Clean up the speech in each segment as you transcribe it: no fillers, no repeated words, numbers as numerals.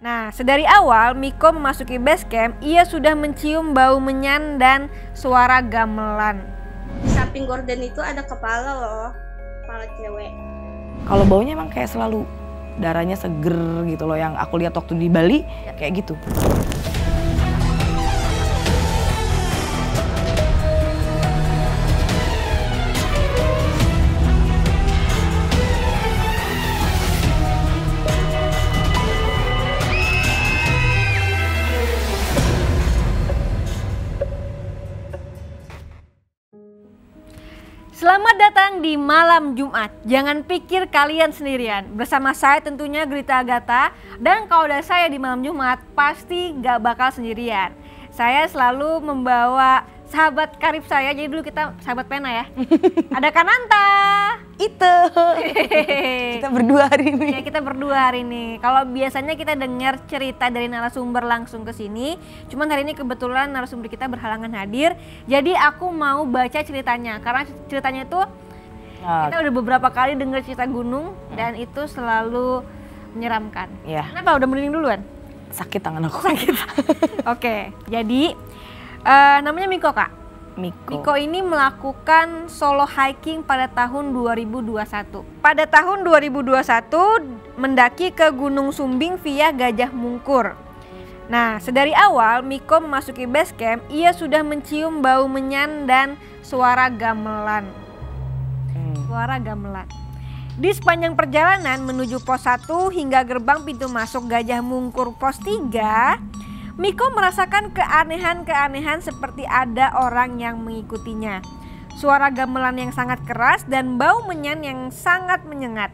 Nah, sedari awal Miko memasuki base camp, ia sudah mencium bau menyan dan suara gamelan. Di samping gorden itu ada kepala loh, kepala cewek. Kalau baunya emang kayak selalu darahnya seger gitu loh, yang aku lihat waktu di Bali kayak gitu. Selamat datang di malam Jumat. Jangan pikir kalian sendirian. Bersama saya tentunya Grita Agatha. Dan kalau ada saya di malam Jumat, pasti gak bakal sendirian. Saya selalu membawa sahabat karib saya. Jadi dulu kita sahabat pena ya. Ada Kananta. Itu. Kita berdua hari ini. Ya, kita berdua hari ini. Kalau biasanya kita dengar cerita dari narasumber langsung ke sini, cuman hari ini kebetulan narasumber kita berhalangan hadir. Jadi aku mau baca ceritanya karena ceritanya itu kita udah beberapa kali dengar cerita gunung dan itu selalu menyeramkan. Ya. Kenapa udah merinding duluan? Sakit tangan aku. Sakit. Oke, jadi namanya Miko, Kak. Miko ini melakukan solo hiking pada tahun 2021. Pada tahun 2021 mendaki ke Gunung Sumbing via Gajah Mungkur. Nah, sedari awal Miko memasuki base camp, ia sudah mencium bau menyan dan suara gamelan. Suara gamelan. Di sepanjang perjalanan menuju pos 1 hingga gerbang pintu masuk Gajah Mungkur pos 3, Miko merasakan keanehan-keanehan seperti ada orang yang mengikutinya. Suara gamelan yang sangat keras dan bau menyan yang sangat menyengat.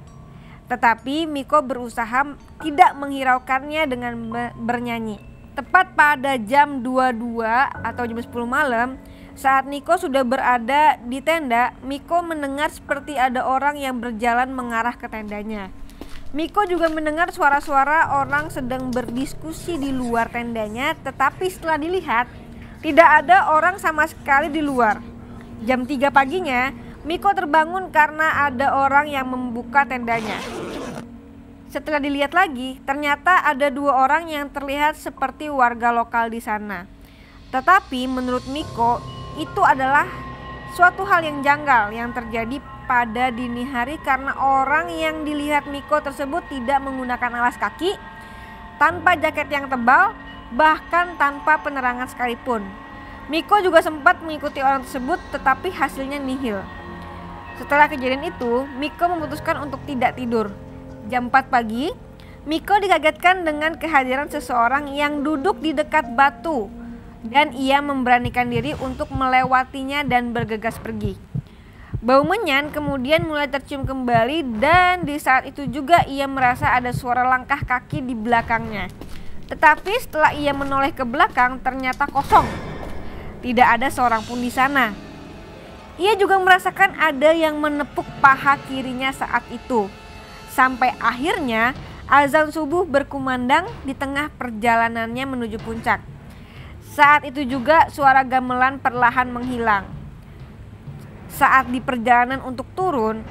Tetapi Miko berusaha tidak menghiraukannya dengan bernyanyi. Tepat pada jam 22 atau jam 10 malam, saat Miko sudah berada di tenda, Miko mendengar seperti ada orang yang berjalan mengarah ke tendanya. Miko juga mendengar suara-suara orang sedang berdiskusi di luar tendanya, tetapi setelah dilihat, tidak ada orang sama sekali di luar. Jam 3 paginya, Miko terbangun karena ada orang yang membuka tendanya. Setelah dilihat lagi, ternyata ada 2 orang yang terlihat seperti warga lokal di sana. Tetapi menurut Miko, itu adalah suatu hal yang janggal yang terjadi pada dini hari karena orang yang dilihat Miko tersebut tidak menggunakan alas kaki, tanpa jaket yang tebal, bahkan tanpa penerangan sekalipun. Miko juga sempat mengikuti orang tersebut tetapi hasilnya nihil. Setelah kejadian itu, Miko memutuskan untuk tidak tidur. Jam 4 pagi, Miko dikagetkan dengan kehadiran seseorang yang duduk di dekat batu dan ia memberanikan diri untuk melewatinya dan bergegas pergi. Bau menyan kemudian mulai tercium kembali dan di saat itu juga ia merasa ada suara langkah kaki di belakangnya. Tetapi setelah ia menoleh ke belakang ternyata kosong. Tidak ada seorang pun di sana. Ia juga merasakan ada yang menepuk paha kirinya saat itu. Sampai akhirnya azan subuh berkumandang di tengah perjalanannya menuju puncak. Saat itu juga suara gamelan perlahan menghilang. Saat di perjalanan untuk turun,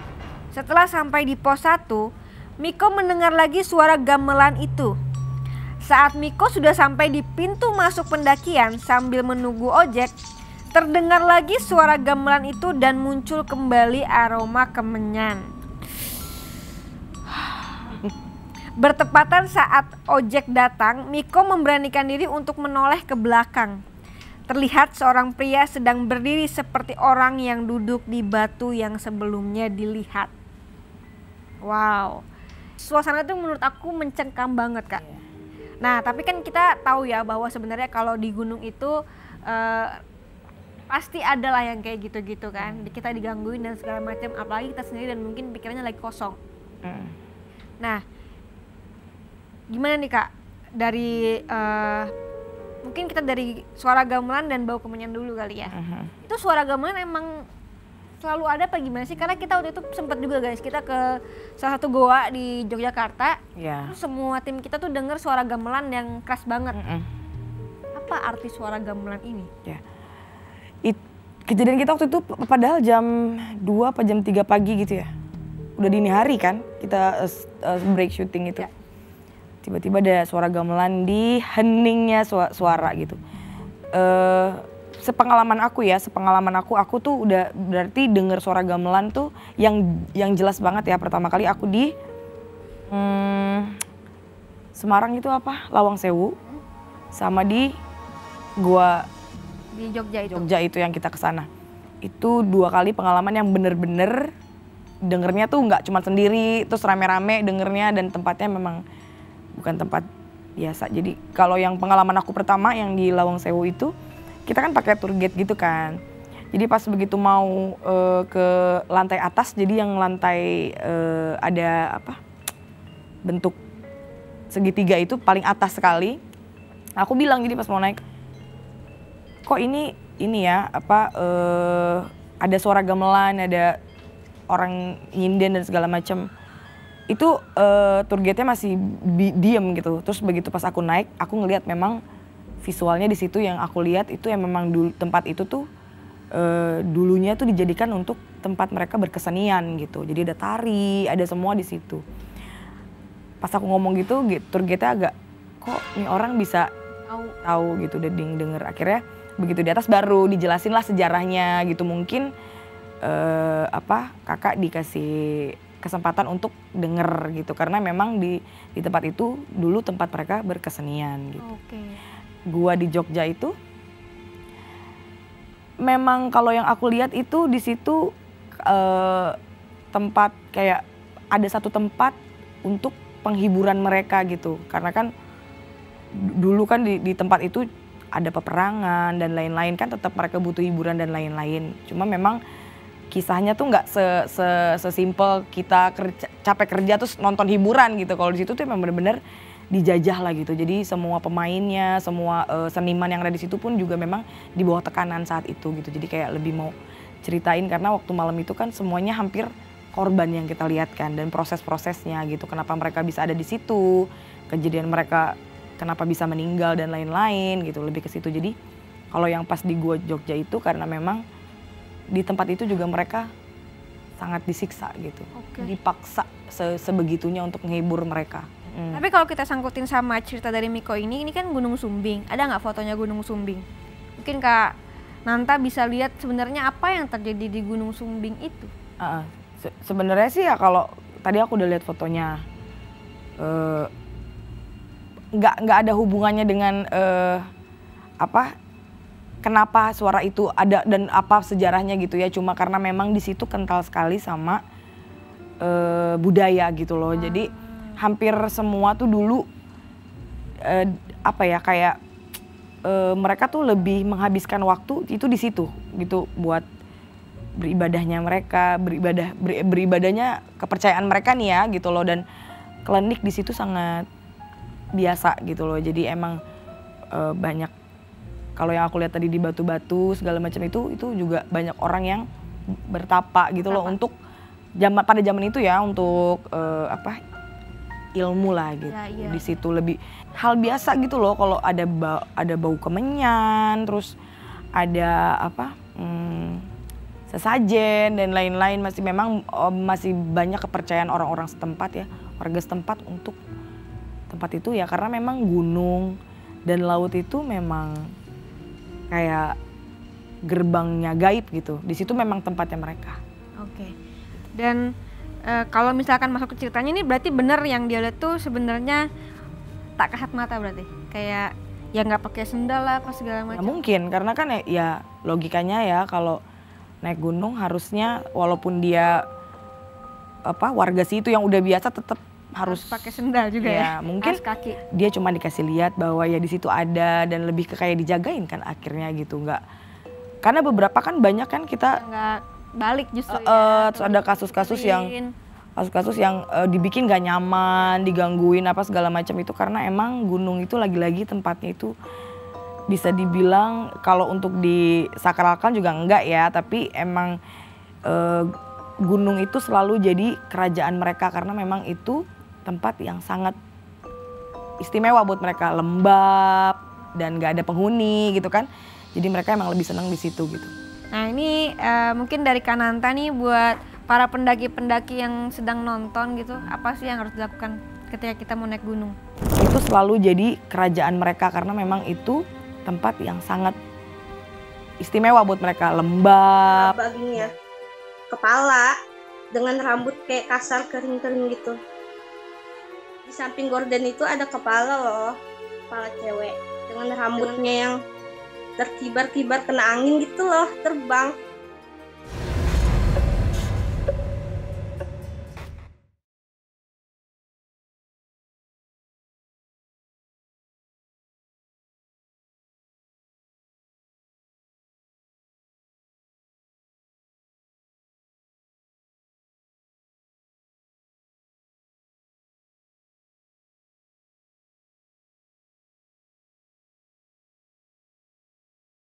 setelah sampai di pos 1, Miko mendengar lagi suara gamelan itu. Saat Miko sudah sampai di pintu masuk pendakian sambil menunggu ojek, terdengar lagi suara gamelan itu dan muncul kembali aroma kemenyan. Bertepatan saat ojek datang, Miko memberanikan diri untuk menoleh ke belakang. Terlihat seorang pria sedang berdiri seperti orang yang duduk di batu yang sebelumnya dilihat. Wow, suasana itu menurut aku mencengkam banget, Kak. Nah, tapi kan kita tahu ya bahwa sebenarnya kalau di gunung itu pasti ada lah yang kayak gitu-gitu kan. Kita digangguin dan segala macam, apalagi kita sendiri dan mungkin pikirannya lagi kosong. Nah, gimana nih, Kak? Dari mungkin kita dari suara gamelan dan bau kemenyan dulu kali ya. Itu suara gamelan emang selalu ada apa gimana sih? Karena kita waktu itu sempat juga guys, kita ke salah satu goa di Yogyakarta. Semua tim kita tuh dengar suara gamelan yang keras banget. Apa arti suara gamelan ini? Kejadian kita waktu itu padahal jam 2 apa jam 3 pagi gitu ya. Udah dini hari kan kita break syuting itu. tiba-tiba ada suara gamelan di heningnya suara gitu. Sepengalaman aku tuh udah berarti denger suara gamelan tuh yang jelas banget ya. Pertama kali aku di Semarang itu apa? Lawang Sewu, sama di gua Di Jogja itu. Jogja itu yang kita kesana. Itu 2 kali pengalaman yang bener-bener dengernya tuh nggak cuma sendiri, terus rame-rame dengernya, dan tempatnya memang bukan tempat biasa. Jadi kalau yang pengalaman aku pertama yang di Lawang Sewu itu, kita kan pakai tour guide gitu kan. Jadi pas begitu mau ke lantai atas, jadi yang lantai ada apa bentuk segitiga itu paling atas sekali. Aku bilang jadi pas mau naik, kok ini ya apa ada suara gamelan, ada orang nyinden dan segala macam. Itu tour guide-nya masih diem gitu. Terus begitu pas aku naik, aku ngelihat memang visualnya di situ yang aku lihat itu yang memang tempat itu tuh dulunya tuh dijadikan untuk tempat mereka berkesenian gitu. Jadi ada tari, ada semua di situ. Pas aku ngomong gitu, tour guide-nya agak, kok ini orang bisa tahu gitu, udah denger. Akhirnya begitu di atas baru dijelasin lah sejarahnya gitu. Mungkin kakak dikasih kesempatan untuk denger gitu, karena memang di tempat itu dulu tempat mereka berkesenian gitu. Gua di Jogja itu memang kalau yang aku lihat itu di situ tempat kayak ada satu tempat untuk penghiburan mereka gitu, karena kan dulu kan di tempat itu ada peperangan dan lain-lain, kan tetap mereka butuh hiburan dan lain-lain. Cuma memang kisahnya tuh nggak sesimpel kita capek kerja terus nonton hiburan gitu. Kalau di situ tuh memang benar-benar dijajah lah gitu. Jadi semua pemainnya, semua seniman yang ada di situ pun juga memang di bawah tekanan saat itu gitu. Jadi kayak lebih mau ceritain, karena waktu malam itu kan semuanya hampir korban yang kita lihat kan, dan proses-prosesnya gitu. Kenapa mereka bisa ada di situ, kejadian mereka kenapa bisa meninggal dan lain-lain gitu, lebih ke situ. Jadi kalau yang pas di Gua Jogja itu karena memang di tempat itu juga mereka sangat disiksa gitu. Dipaksa sebegitunya untuk menghibur mereka. Tapi kalau kita sangkutin sama cerita dari Miko ini kan Gunung Sumbing. Ada nggak fotonya Gunung Sumbing? Mungkin Kak Nanta bisa lihat sebenarnya apa yang terjadi di Gunung Sumbing itu. Sebenarnya sih ya kalau tadi aku udah lihat fotonya, nggak ada hubungannya dengan kenapa suara itu ada dan apa sejarahnya gitu ya. Cuma karena memang di situ kental sekali sama budaya gitu loh. Jadi hampir semua tuh dulu kayak mereka tuh lebih menghabiskan waktu itu di situ gitu buat beribadahnya mereka, beribadahnya kepercayaan mereka nih ya gitu loh. Dan klinik di situ sangat biasa gitu loh. Jadi emang banyak, kalau yang aku lihat tadi di batu-batu segala macam itu juga banyak orang yang bertapa gitu loh untuk pada zaman itu ya, untuk ilmu lah gitu. Ya. Di situ lebih hal biasa gitu loh kalau ada bau kemenyan, terus ada sesajen dan lain-lain. Masih banyak kepercayaan orang-orang setempat ya, warga setempat untuk tempat itu ya, karena memang gunung dan laut itu memang kayak gerbangnya gaib gitu. Di situ memang tempatnya mereka. Dan kalau misalkan masuk ke ceritanya ini berarti benar yang dia lihat tuh sebenarnya tak kasat mata, berarti kayak ya nggak pakai sendal lah apa segala macam. Mungkin karena kan ya logikanya ya kalau naik gunung harusnya walaupun dia warga situ yang udah biasa tetap harus pakai sendal juga ya. Mungkin kaki. Dia cuma dikasih lihat bahwa ya di situ ada, dan lebih ke kayak dijagain kan akhirnya gitu. Nggak, karena beberapa kan banyak kan kita nggak balik justru terus ada kasus-kasus yang dibikin nggak nyaman, digangguin apa segala macam itu, karena emang gunung itu lagi-lagi tempatnya itu bisa dibilang kalau untuk disakralkan juga enggak ya, tapi emang gunung itu selalu jadi kerajaan mereka karena memang itu tempat yang sangat istimewa buat mereka, lembab dan nggak ada penghuni gitu kan, jadi mereka emang lebih senang di situ gitu. Nah ini mungkin dari Kak Nanta nih buat para pendaki-pendaki yang sedang nonton gitu, apa sih yang harus dilakukan ketika kita mau naik gunung? itu selalu jadi kerajaan mereka karena memang itu tempat yang sangat istimewa buat mereka, lembab. Baginya kepala dengan rambut kayak kasar kering-kering gitu. Di samping gorden itu ada kepala loh, kepala cewek dengan rambutnya yang terkibar-kibar kena angin gitu loh, terbang.